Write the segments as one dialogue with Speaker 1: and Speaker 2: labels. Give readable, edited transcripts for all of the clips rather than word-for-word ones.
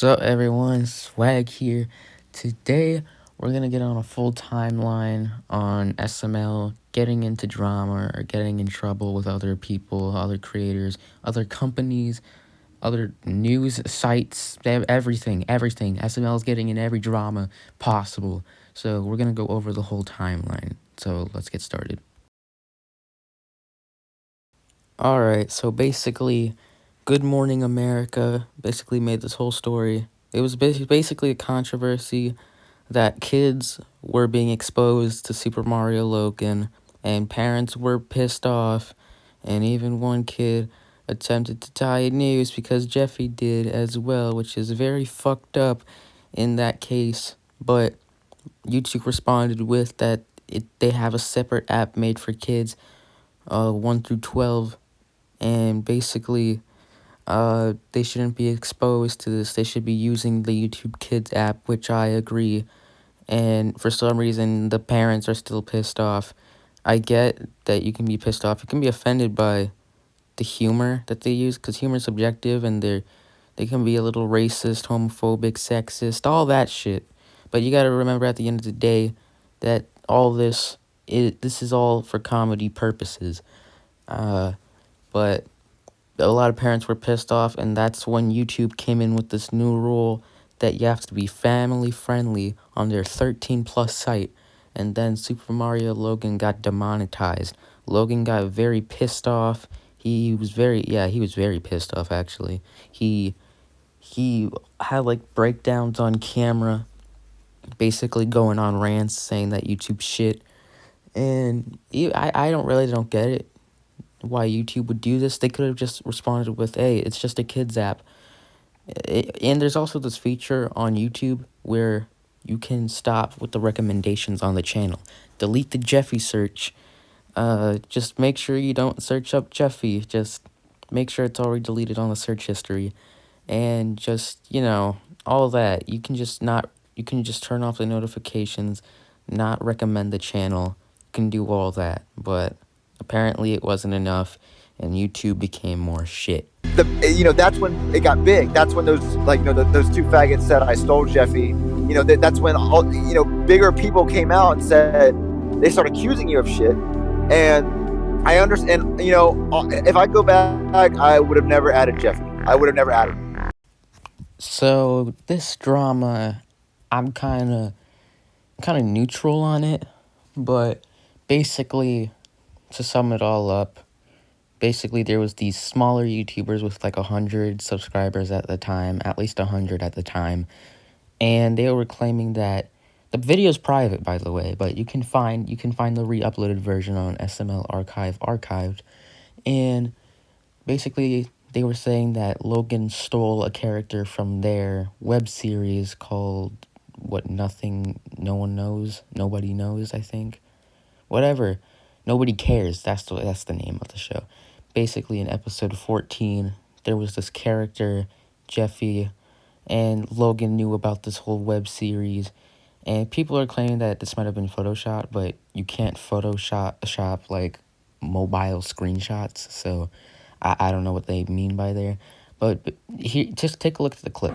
Speaker 1: Sup everyone, Swag here. Today we're gonna get on a full timeline on SML getting into drama or getting in trouble with other people, other creators, other companies, other news sites. They have everything. SML is getting in every drama possible. So we're gonna go over the whole timeline. So let's get started. Alright, so basically Good Morning America basically made this whole story. It was basically a controversy that kids were being exposed to Super Mario Logan, and parents were pissed off, and even one kid attempted to tie a noose because Jeffy did as well, which is very fucked up in that case. But YouTube responded with that they have a separate app made for kids, 1 through 12, and basically they shouldn't be exposed to this. They should be using the YouTube Kids app, which I agree. And for some reason, the parents are still pissed off. I get that you can be pissed off. You can be offended by the humor that they use, because humor is subjective, and they can be a little racist, homophobic, sexist, all that shit. But you gotta remember at the end of the day that all this is all for comedy purposes. But a lot of parents were pissed off, and that's when YouTube came in with this new rule that you have to be family friendly on their 13 plus site. And then Super Mario Logan got demonetized. Logan got very pissed off. He was very pissed off actually. He had like breakdowns on camera, basically going on rants saying that YouTube shit. And I don't get it why YouTube would do this. They could have just responded with, hey, it's just a kids app. And there's also this feature on YouTube where you can stop with the recommendations on the channel. Delete the Jeffy search. Just make sure you don't search up Jeffy. Just make sure it's already deleted on the search history. And just, all that. You can just turn off the notifications, not recommend the channel. You can do all that. But apparently it wasn't enough, and YouTube became more shit.
Speaker 2: That's when it got big. That's when those those two faggots said I stole Jeffy. That's when all bigger people came out and said they start accusing you of shit. And I understand. If I go back, I would have never added Jeffy. I would have never added him.
Speaker 1: So this drama, I'm kind of neutral on it, but basically, to sum it all up, basically there was these smaller YouTubers with like 100 subscribers at the time, at least 100 at the time, and they were claiming that the video's private, by the way, but you can find the re-uploaded version on SML archived, and basically they were saying that Logan stole a character from their web series called Nobody Knows, I think. Whatever. Nobody Cares. That's the name of the show. Basically, in episode 14, there was this character, Jeffy, and Logan knew about this whole web series. And people are claiming that this might have been Photoshopped, but you can't Photoshop like mobile screenshots. So I don't know what they mean by there. But here, just take a look at the clip.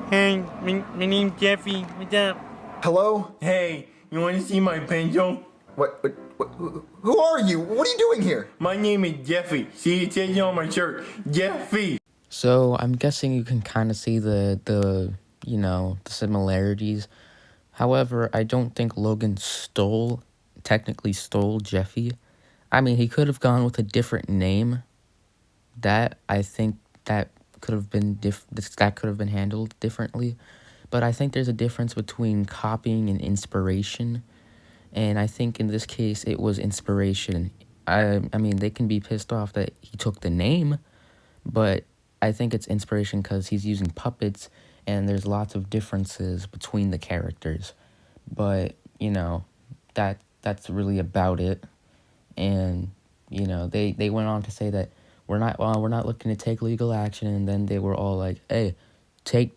Speaker 3: Hey, my name's Jeffy. What's up?
Speaker 2: Hello?
Speaker 3: Hey, you want to see my pencil?
Speaker 2: What? Who are you? What are you doing here?
Speaker 3: My name is Jeffy. See, it says it on my shirt. Jeffy.
Speaker 1: So I'm guessing you can kind of see the similarities. However, I don't think Logan technically stole Jeffy. I mean, he could have gone with a different name. I think that could have been handled differently. But I think there's a difference between copying and inspiration. And I think in this case, it was inspiration. I mean, they can be pissed off that he took the name, but I think it's inspiration because he's using puppets, and there's lots of differences between the characters. But, that's really about it. And, they went on to say that we're not looking to take legal action, and then they were all like, hey,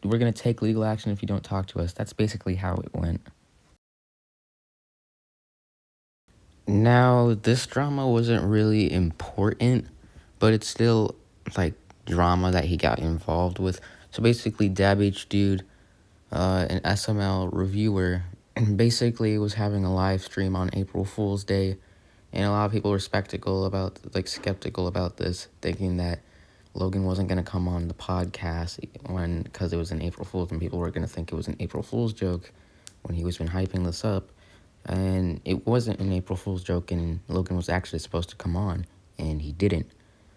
Speaker 1: we're going to take legal action if you don't talk to us. That's basically how it went. Now, this drama wasn't really important, but it's still, like, drama that he got involved with. So basically, Dabhdude, an SML reviewer, basically was having a live stream on April Fool's Day, and a lot of people were skeptical about this, thinking that Logan wasn't going to come on the podcast because it was an April Fool's, and people were going to think it was an April Fool's joke when he was been hyping this up. And it wasn't an April Fool's joke, and Logan was actually supposed to come on, and he didn't.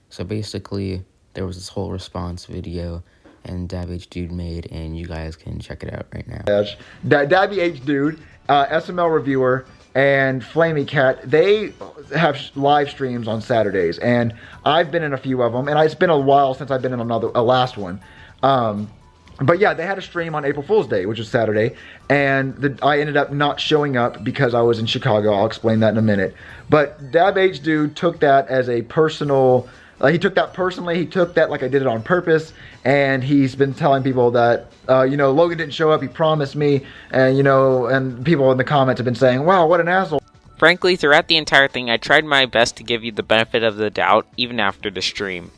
Speaker 1: So basically, there was this whole response video, and Dabhdude made, and you guys can check it out right now.
Speaker 2: Dabhdude, SML reviewer, and Flamey Cat, they have live streams on Saturdays, and I've been in a few of them, and it's been a while since I've been in a last one. But yeah, they had a stream on April Fool's Day, which is Saturday, and I ended up not showing up because I was in Chicago. I'll explain that in a minute. But Dabhdude took that as a personal, he took that personally, he took that like I did it on purpose, and he's been telling people that, Logan didn't show up, he promised me, and, and people in the comments have been saying, wow, what an asshole.
Speaker 4: Frankly, throughout the entire thing, I tried my best to give you the benefit of the doubt, even after the stream.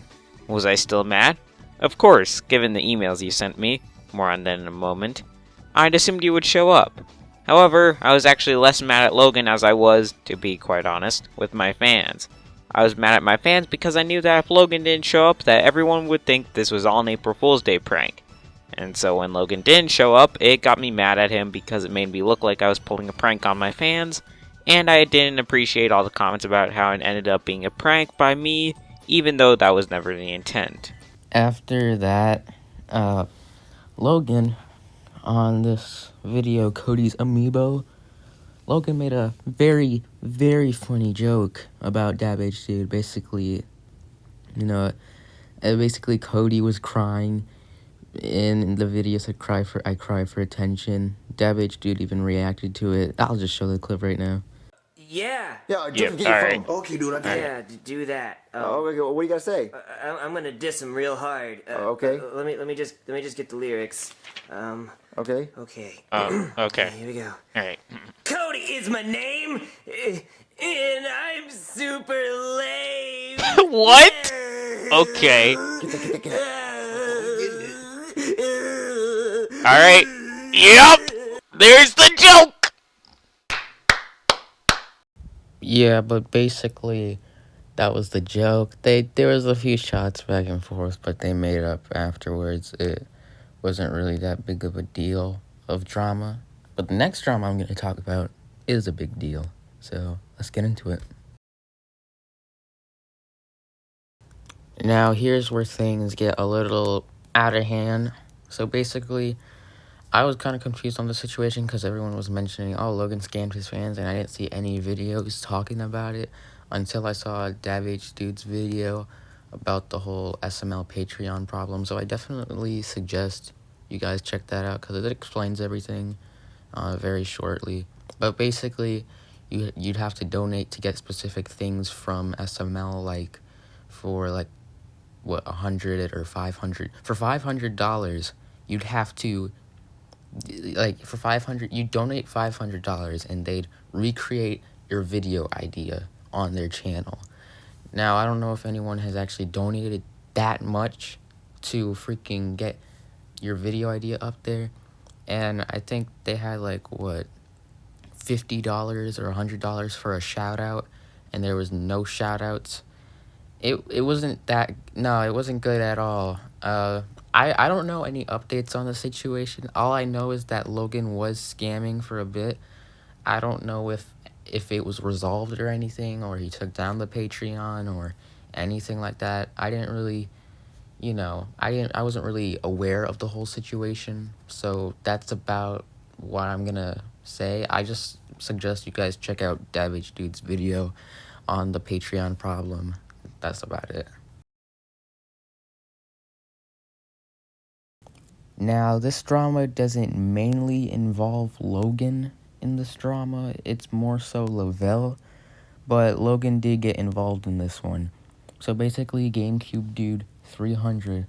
Speaker 4: Was I still mad? Of course, given the emails you sent me, more on that in a moment. I'd assumed you would show up. However, I was actually less mad at Logan as I was, to be quite honest, with my fans. I was mad at my fans because I knew that if Logan didn't show up, that everyone would think this was all an April Fool's Day prank. And so when Logan didn't show up, it got me mad at him because it made me look like I was pulling a prank on my fans, and I didn't appreciate all the comments about how it ended up being a prank by me, even though that was never the intent.
Speaker 1: After that, Logan, on this video, Cody's Amiibo, Logan made a very, very funny joke about Dabhdude. Basically, basically Cody was crying in the video, said I cry for attention. Dabhdude even reacted to it. I'll just show the clip right now.
Speaker 5: Yeah.
Speaker 2: Yeah,
Speaker 4: Yep,
Speaker 2: get your
Speaker 4: alright.
Speaker 2: phone.
Speaker 6: Okay, dude,
Speaker 5: Yeah, do that.
Speaker 2: Okay, what do you gotta say?
Speaker 5: I'm gonna diss him real hard.
Speaker 2: Okay.
Speaker 5: Let me just get the lyrics.
Speaker 2: Okay.
Speaker 5: Okay.
Speaker 4: Okay.
Speaker 5: Here we go.
Speaker 4: Alright.
Speaker 5: Cody is my name, and I'm super lame.
Speaker 4: What? Okay. Alright. Yep! There's the joke!
Speaker 1: Yeah, but basically, that was the joke. There was a few shots back and forth, but they made up afterwards. It wasn't really that big of a deal of drama. But the next drama I'm going to talk about is a big deal. So let's get into it. Now, here's where things get a little out of hand. So basically, I was kind of confused on the situation because everyone was mentioning, oh, Logan scammed his fans, and I didn't see any videos talking about it until I saw Dabhdude's video about the whole SML Patreon problem. So I definitely suggest you guys check that out because it explains everything very shortly. But basically, you'd have to donate to get specific things from SML, like for like what, 100 or 500. For $500, you'd have to, like, for 500, you donate $500 and they'd recreate your video idea on their channel. Now, I don't know if anyone has actually donated that much to freaking get your video idea up there. And I think they had like, what, $50 or $100 for a shout out, and there was no shout outs. It wasn't that, no, it wasn't good at all. I don't know any updates on the situation. All I know is that Logan was scamming for a bit. I don't know if it was resolved or anything, or he took down the Patreon or anything like that. I didn't really, I wasn't really aware of the whole situation. So that's about what I'm gonna say. I just suggest you guys check out Dabhdude's video on the Patreon problem. That's about it. Now, this drama doesn't mainly involve Logan in this drama. It's more so Lavelle, but Logan did get involved in this one. So basically, GameCube Dude 300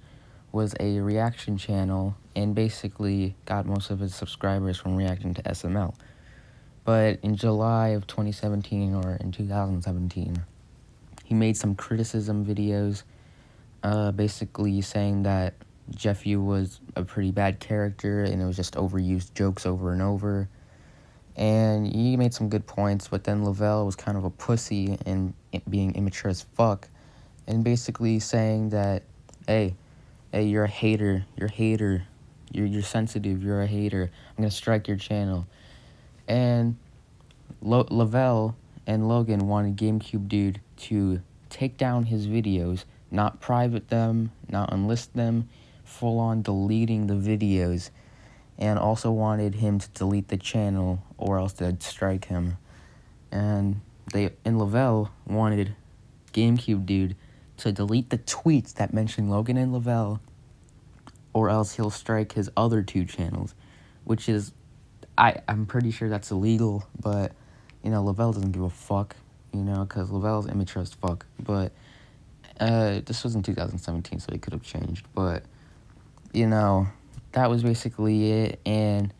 Speaker 1: was a reaction channel and basically got most of his subscribers from reacting to SML. But in July of 2017 or in 2017, he made some criticism videos, basically saying that Jeffy was a pretty bad character, and it was just overused jokes over and over. And he made some good points, but then Lavelle was kind of a pussy and being immature as fuck, and basically saying that, hey, you're a hater, you're sensitive, you're a hater, I'm gonna strike your channel. And Lavelle and Logan wanted GameCube Dude to take down his videos, not private them, not unlist them, full on deleting the videos, and also wanted him to delete the channel or else they'd strike him. And Lavelle wanted GameCube Dude to delete the tweets that mention Logan and Lavelle, or else he'll strike his other two channels, which is, I'm pretty sure that's illegal, but, Lavelle doesn't give a fuck, because Lavelle's immature as fuck. But this was in 2017, so it could have changed, but, that was basically it. And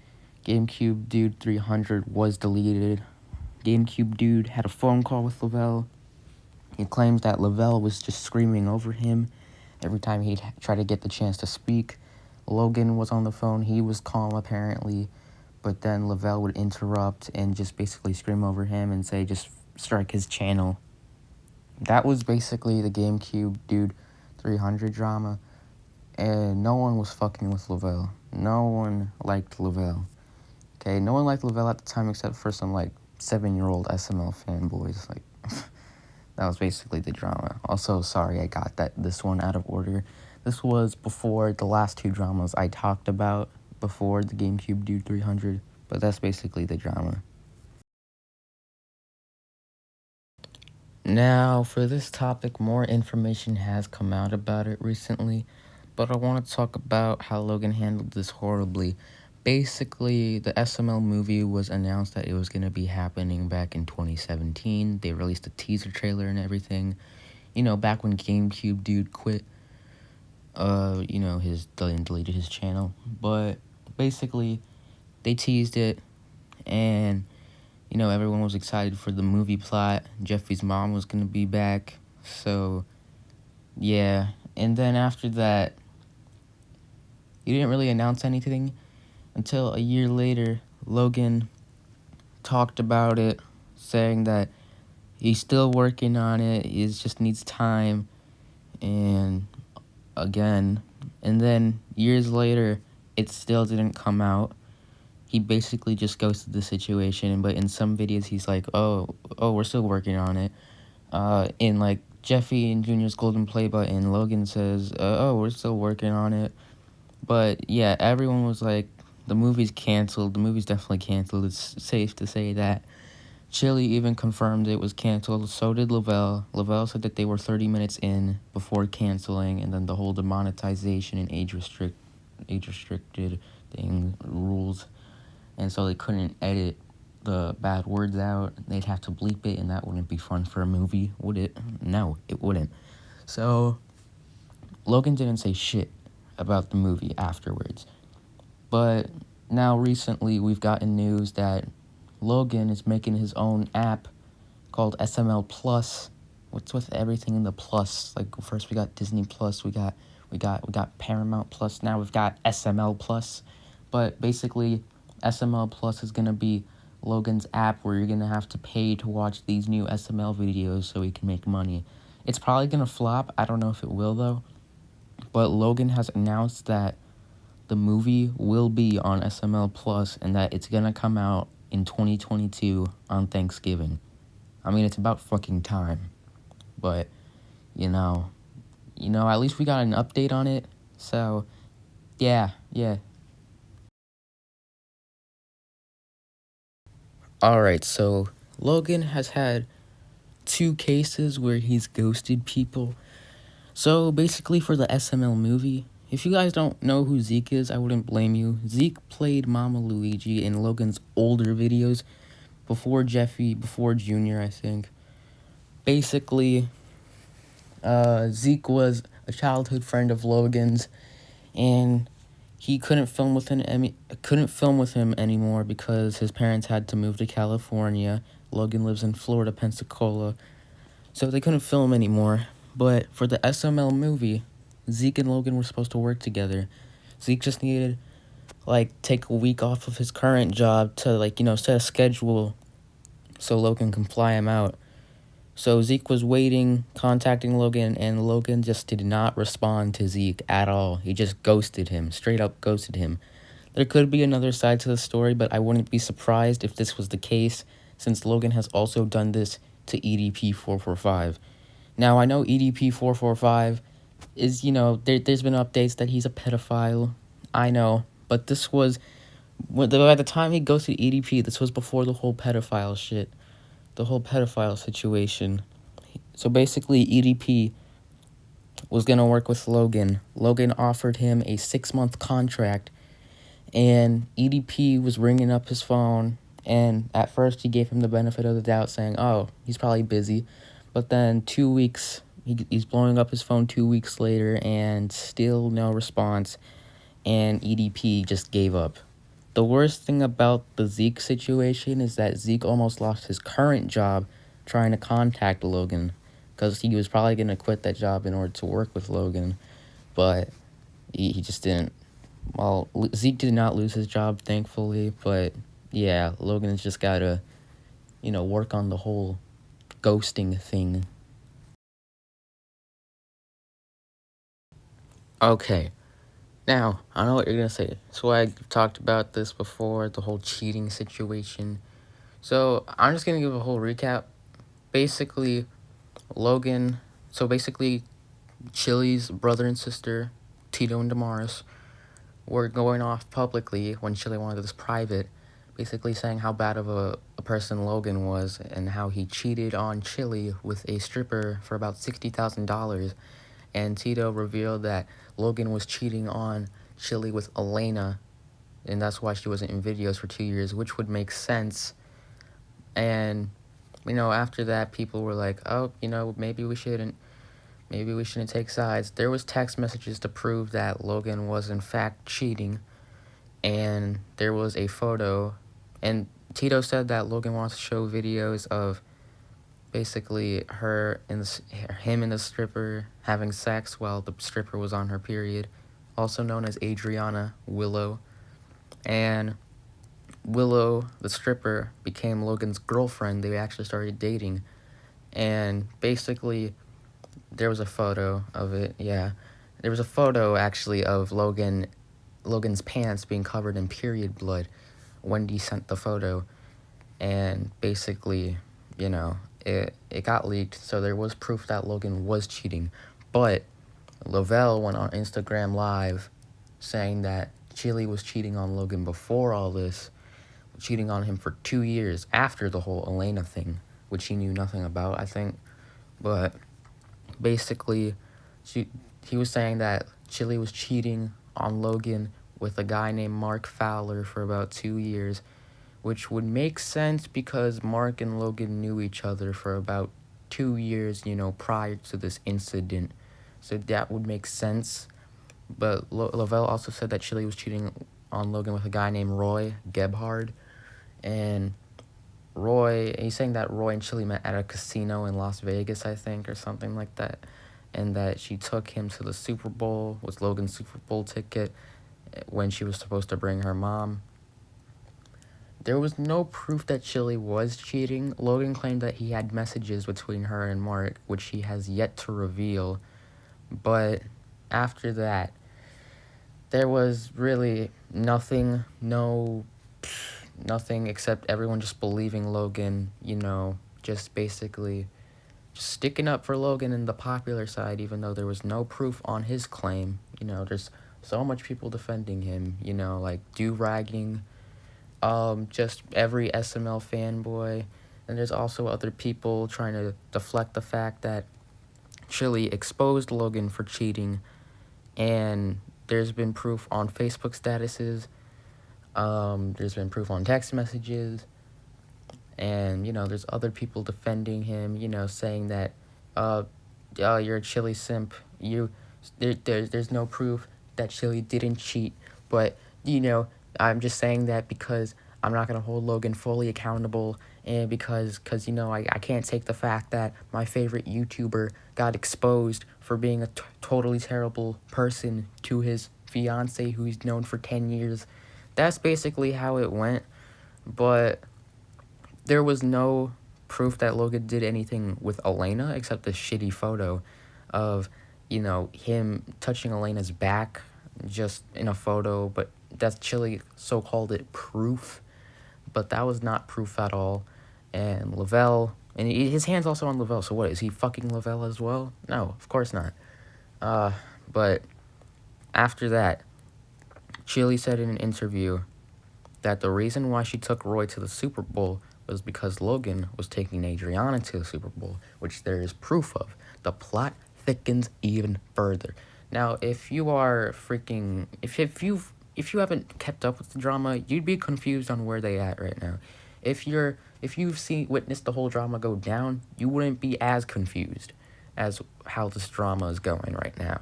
Speaker 1: GameCube Dude 300 was deleted. GameCube Dude had a phone call with Lavelle. He claims that Lavelle was just screaming over him every time he'd try to get the chance to speak. Logan was on the phone. He was calm, apparently. But then Lavelle would interrupt and just basically scream over him and say, just strike his channel. That was basically the GameCube Dude 300 drama. And no one was fucking with Lavelle. No one liked Lavelle. Okay, no one liked Lavelle at the time except for some, 7-year-old SML fanboys. That was basically the drama. Also, sorry I got this one out of order. This was before the last two dramas I talked about before the GameCube Dude 300, but that's basically the drama. Now, for this topic, more information has come out about it recently, but I want to talk about how Logan handled this horribly. Basically, the SML movie was announced that it was going to be happening back in 2017. They released a teaser trailer and everything. Back when GameCube Dude quit, deleted his channel. But basically, they teased it, and, everyone was excited for the movie plot. Jeffy's mom was going to be back, so, yeah. And then after that, he didn't really announce anything until a year later. Logan talked about it, saying that he's still working on it, he just needs time, and then years later, it still didn't come out. He basically just ghosted the situation, but in some videos he's like, oh, we're still working on it. In Jeffy and Junior's Golden Play Button, Logan says, oh, we're still working on it. But yeah, everyone was like, the movie's canceled. The movie's definitely canceled. It's safe to say that. Chili even confirmed it was canceled. So did Lavelle. Lavelle said that they were 30 minutes in before canceling, and then the whole demonetization and age restricted thing rules, and so they couldn't edit the bad words out. They'd have to bleep it, and that wouldn't be fun for a movie, would it? No, it wouldn't. So Logan didn't say shit about the movie afterwards. But now recently we've gotten news that Logan is making his own app called SML Plus. What's with everything in the plus? First we got Disney Plus, we got Paramount Plus, now we've got SML Plus. But basically, SML Plus is gonna be Logan's app where you're gonna have to pay to watch these new SML videos so he can make money. It's probably gonna flop. I don't know if it will though. But Logan has announced that the movie will be on SML Plus and that it's gonna come out in 2022 on Thanksgiving. I mean, it's about fucking time. But, at least we got an update on it. So, yeah. Alright, so Logan has had 2 cases where he's ghosted people. So, basically for the SML movie, if you guys don't know who Zeke is, I wouldn't blame you. Zeke played Mama Luigi in Logan's older videos, before Jeffy, before Junior, I think. Basically, Zeke was a childhood friend of Logan's, and he couldn't film with him anymore because his parents had to move to California. Logan lives in Florida, Pensacola, so they couldn't film anymore. But for the SML movie, Zeke and Logan were supposed to work together. Zeke just needed, take a week off of his current job to, set a schedule so Logan can fly him out. So Zeke was waiting, contacting Logan, and Logan just did not respond to Zeke at all. He just ghosted him, straight up ghosted him. There could be another side to the story, but I wouldn't be surprised if this was the case, since Logan has also done this to EDP445. Now, I know EDP445 is, there's been updates that he's a pedophile. I know, but this was, by the time he ghosted EDP, this was before the whole pedophile shit. The whole pedophile situation. So basically, EDP was going to work with Logan. Logan offered him a 6-month contract, and EDP was ringing up his phone, and at first he gave him the benefit of the doubt, saying, oh, he's probably busy. But then 2 weeks, he's blowing up his phone 2 weeks later, and still no response, and EDP just gave up. The worst thing about the Zeke situation is that Zeke almost lost his current job trying to contact Logan, because he was probably going to quit that job in order to work with Logan, but he just didn't. Well, Zeke did not lose his job, thankfully, but yeah, Logan's just got to, work on the whole ghosting thing. Okay. Now, I know what you're going to say. So I talked about this before, the whole cheating situation. So I'm just going to give a whole recap. Basically, Chili's brother and sister, Tito and Damaris, were going off publicly when Chili wanted this private, basically saying how bad of a person Logan was and how he cheated on Chili with a stripper for about $60,000. And Tito revealed that Logan was cheating on Chili with Elena, and that's why she wasn't in videos for 2 years, which would make sense. And, after that, people were like, oh, maybe we shouldn't take sides. There was text messages to prove that Logan was in fact cheating, and there was a photo, and Tito said that Logan wants to show videos of basically him and the stripper having sex while the stripper was on her period, also known as Adriana Willow. And Willow, the stripper, became Logan's girlfriend. They actually started dating, and basically there was a photo of it. Yeah, there was a photo actually of Logan's pants being covered in period blood. Wendy sent the photo, and basically, it got leaked, so there was proof that Logan was cheating. But Lavelle went on Instagram Live saying that Chili was cheating on Logan before all this, cheating on him for 2 years after the whole Elena thing, which he knew nothing about, I think. But basically, he was saying that Chili was cheating on Logan with a guy named Mark Fowler for about 2 years, which would make sense because Mark and Logan knew each other for about 2 years, prior to this incident. So that would make sense. But Lavelle also said that Chili was cheating on Logan with a guy named Roy Gebhard. And he's saying that Roy and Chili met at a casino in Las Vegas, I think, or something like that. And that she took him to the Super Bowl, was Logan's Super Bowl ticket, when she was supposed to bring her mom. There was no proof that Chili was cheating. Logan claimed that he had messages between her and Mark, which he has yet to reveal. But after that, there was really nothing except everyone just believing Logan, just basically just sticking up for Logan in the popular side, even though there was no proof on his claim. There's so much people defending him, like do-ragging, just every SML fanboy. And there's also other people trying to deflect the fact that Chili exposed Logan for cheating, and there's been proof on Facebook statuses, there's been proof on text messages, and, there's other people defending him, saying that, you're a Chili simp, there's no proof that Chili didn't cheat, but, I'm just saying that because I'm not going to hold Logan fully accountable, and because you know, I can't take the fact that my favorite YouTuber got exposed for being a totally terrible person to his fiance who he's known for 10 years. That's basically how it went, but there was no proof that Logan did anything with Elena except the shitty photo of, you know, him touching Elena's back just in a photo, but that's Chili so-called it proof, but that was not proof at all. And Lavelle, and his hand's also on Lavelle, so what, is he fucking Lavelle as well? No, of course not. But after that, Chili said in an interview that the reason why she took Roy to the Super Bowl was because Logan was taking Adriana to the Super Bowl, which there is proof of. The plot thickens even further. Now, if you are freaking, if you haven't kept up with the drama, you'd be confused on where they at right now. If you've witnessed the whole drama go down, you wouldn't be as confused as how this drama is going right now.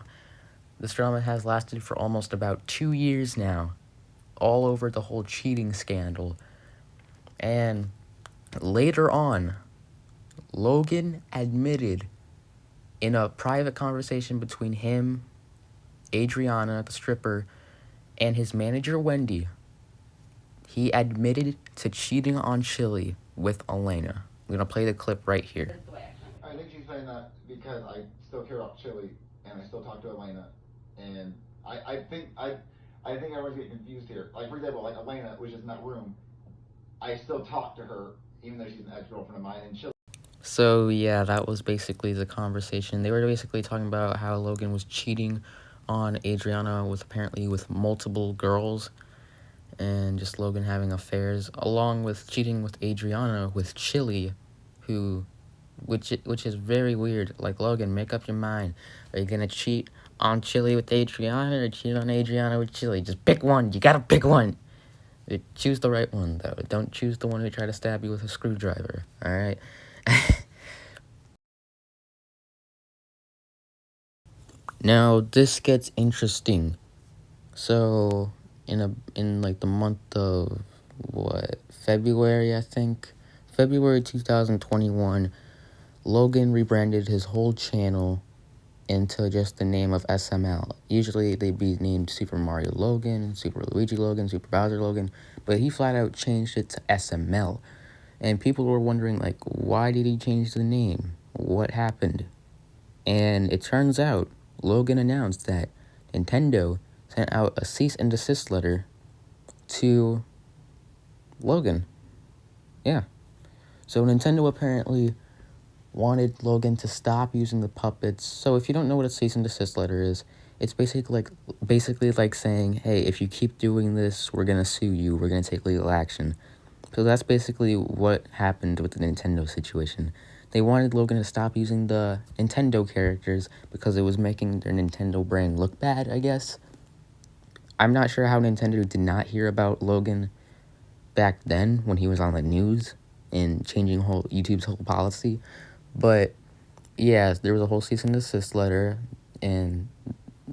Speaker 1: This drama has lasted for almost about 2 years now, all over the whole cheating scandal. And later on, Logan admitted in a private conversation between him, Adriana, the stripper, and his manager, Wendy, he admitted to cheating on Chili with Elena. I'm going to play the clip right here.
Speaker 6: I think she's saying that because I still care about Chili and I still talk to Elena, and I think everyone's getting confused here. Like, for example, like Elena was just in that room. I still talk to her even though she's an ex-girlfriend of mine, and Chili.
Speaker 1: So yeah, that was basically the conversation. They were basically talking about how Logan was cheating on Adriana with multiple girls, and just Logan having affairs, along with cheating with Adriana with Chili, which is very weird. Like, Logan, make up your mind. Are you gonna cheat on Chili with Adriana or cheat on Adriana with Chili? Just pick one. You gotta pick one. Choose the right one, though. Don't choose the one who tried to stab you with a screwdriver. All right. Now this gets interesting. So in like the month of February, I think, February 2021, Logan rebranded his whole channel into just the name of SML. Usually they'd be named Super Mario Logan, Super Luigi Logan, Super Bowser Logan, but he flat out changed it to SML. And people were wondering, like, why did he change the name? What happened? And it turns out Logan announced that Nintendo sent out a cease and desist letter to Logan. Yeah. So Nintendo apparently wanted Logan to stop using the puppets. So if you don't know what a cease and desist letter is, it's basically like saying, hey, if you keep doing this, we're going to sue you. We're going to take legal action. So that's basically what happened with the Nintendo situation. They wanted Logan to stop using the Nintendo characters because it was making their Nintendo brand look bad, I guess. I'm not sure how Nintendo did not hear about Logan back then when he was on the news and changing YouTube's whole policy. But yeah, there was a whole cease and desist letter, and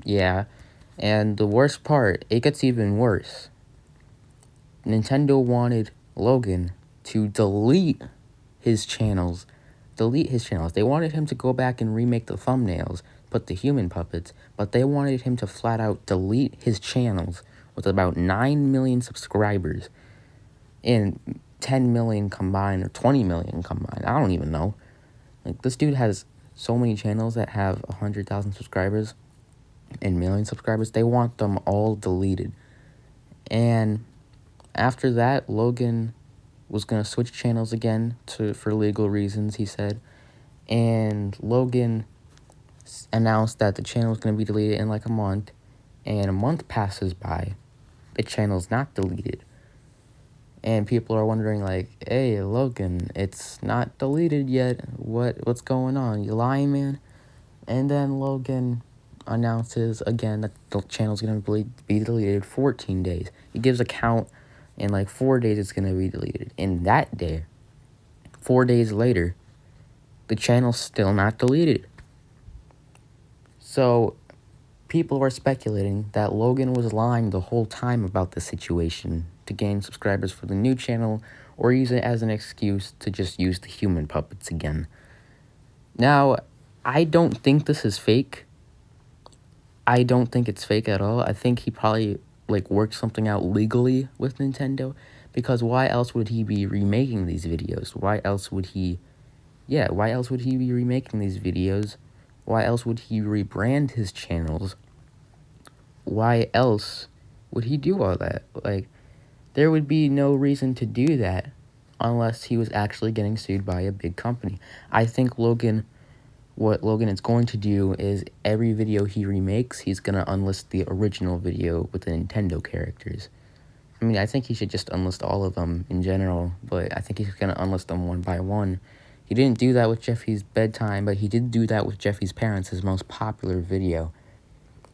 Speaker 1: yeah. And the worst part, it gets even worse. Nintendo wanted Logan to delete his channels. They wanted him to go back and remake the thumbnails, put the human puppets, but they wanted him to flat out delete his channels with about 9 million subscribers and 10 million combined or 20 million combined. I don't even know. Like, this dude has so many channels that have 100,000 subscribers and million subscribers. They want them all deleted. And after that, Logan was going to switch channels again for legal reasons, he said. And Logan announced that the channel was going to be deleted in like a month. And a month passes by. The channel's not deleted. And people are wondering, like, hey, Logan, it's not deleted yet. What's going on? You lying, man? And then Logan announces again that the channel's going to be deleted 14 days. He gives a count, and like 4 days it's going to be deleted. And that day, 4 days later, the channel's still not deleted. So people are speculating that Logan was lying the whole time about the situation to gain subscribers for the new channel, or use it as an excuse to just use the human puppets again. Now, I don't think this is fake. I don't think it's fake at all. I think he probably worked something out legally with Nintendo, because why else would he be remaking these videos? Why else would he be remaking these videos? Why else would he rebrand his channels? Why else would he do all that? There would be no reason to do that unless he was actually getting sued by a big company. I think what Logan is going to do is every video he remakes, he's going to unlist the original video with the Nintendo characters. I mean, I think he should just unlist all of them in general, but I think he's going to unlist them one by one. He didn't do that with Jeffy's bedtime, but he did do that with Jeffy's parents, his most popular video.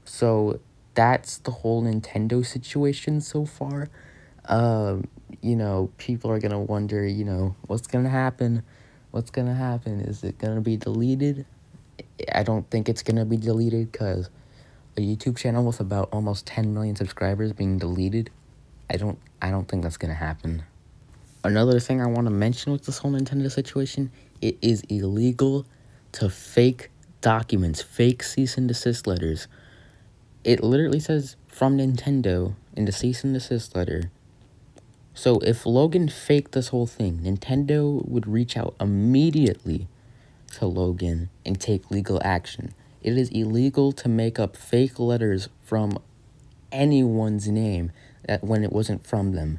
Speaker 1: So that's the whole Nintendo situation so far. People are going to wonder, what's going to happen? What's going to happen? Is it going to be deleted? I don't think it's going to be deleted, because a YouTube channel with about almost 10 million subscribers being deleted, I don't think that's going to happen. Another thing I want to mention with this whole Nintendo situation, it is illegal to fake documents, fake cease and desist letters. It literally says from Nintendo in the cease and desist letter. So if Logan faked this whole thing, Nintendo would reach out immediately to Logan and take legal action. It is illegal to make up fake letters from anyone's name when it wasn't from them.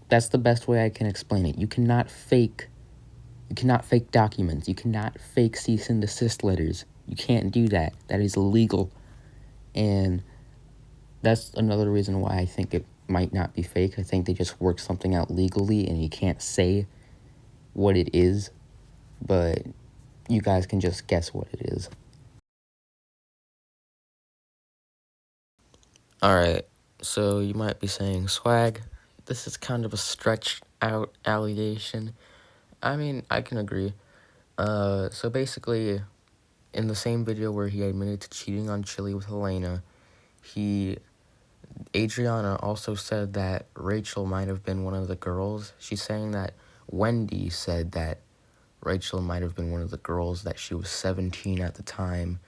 Speaker 1: That's the best way I can explain it. You cannot fake documents. You cannot fake cease and desist letters. You can't do that. That is illegal. And that's another reason why I think it might not be fake. I think they just worked something out legally, and you can't say what it is, but you guys can just guess what it is. Alright, so you might be saying, Swag, this is kind of a stretched out allegation. I mean, I can agree. So basically, in the same video where he admitted to cheating on Chili with Elena, Adriana also said that Rachel might have been one of the girls. She's saying that Wendy said that Rachel might have been one of the girls, that she was 17 at the time,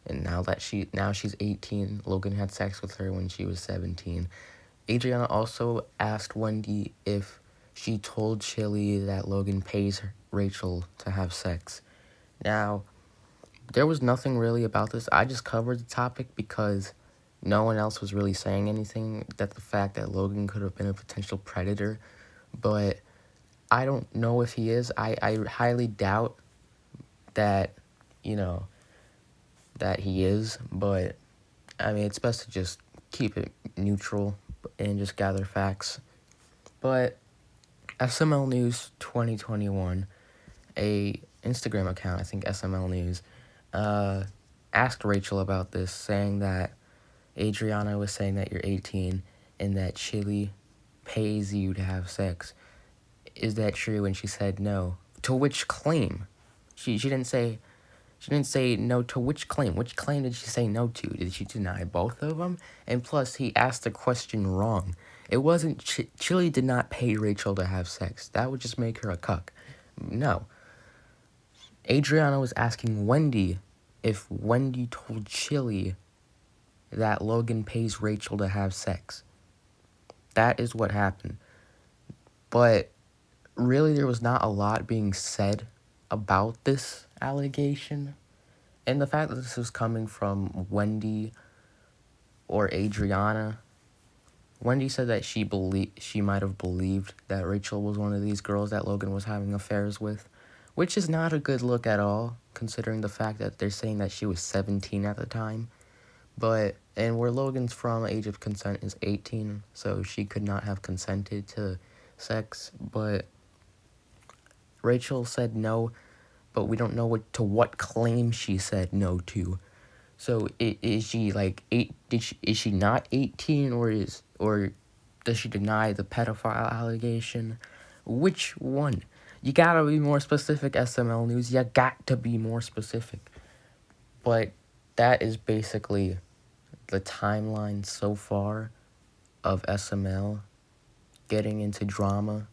Speaker 1: and now she's 18. Logan had sex with her when she was 17. Adriana also asked Wendy if she told Chili that Logan pays Rachel to have sex. Now, there was nothing really about this. I just covered the topic because no one else was really saying anything, that the fact that Logan could have been a potential predator, but I don't know if he is. I highly doubt that, that he is, but I mean, it's best to just keep it neutral and just gather facts. But SML News 2021, a Instagram account, I think SML News, asked Rachel about this, saying that Adriana was saying that you're 18 and that Chili pays you to have sex. Is that true? And she said no. To which claim? She didn't say no to which claim. Which claim did she say no to? Did she deny both of them? And plus, he asked the question wrong. It wasn't Chili did not pay Rachel to have sex. That would just make her a cuck. No. Adriana was asking Wendy if Wendy told Chili that Logan pays Rachel to have sex. That is what happened. But really, there was not a lot being said about this allegation. And the fact that this was coming from Wendy or Adriana, Wendy said that she might have believed that Rachel was one of these girls that Logan was having affairs with, which is not a good look at all, considering the fact that they're saying that she was 17 at the time. And where Logan's from, age of consent is 18, so she could not have consented to sex, but Rachel said no, but we don't know what claim she said no to. So is she like is she not 18, or does she deny the pedophile allegation? Which one? You gotta be more specific, SML News. You got to be more specific. But that is basically the timeline so far of SML. getting into drama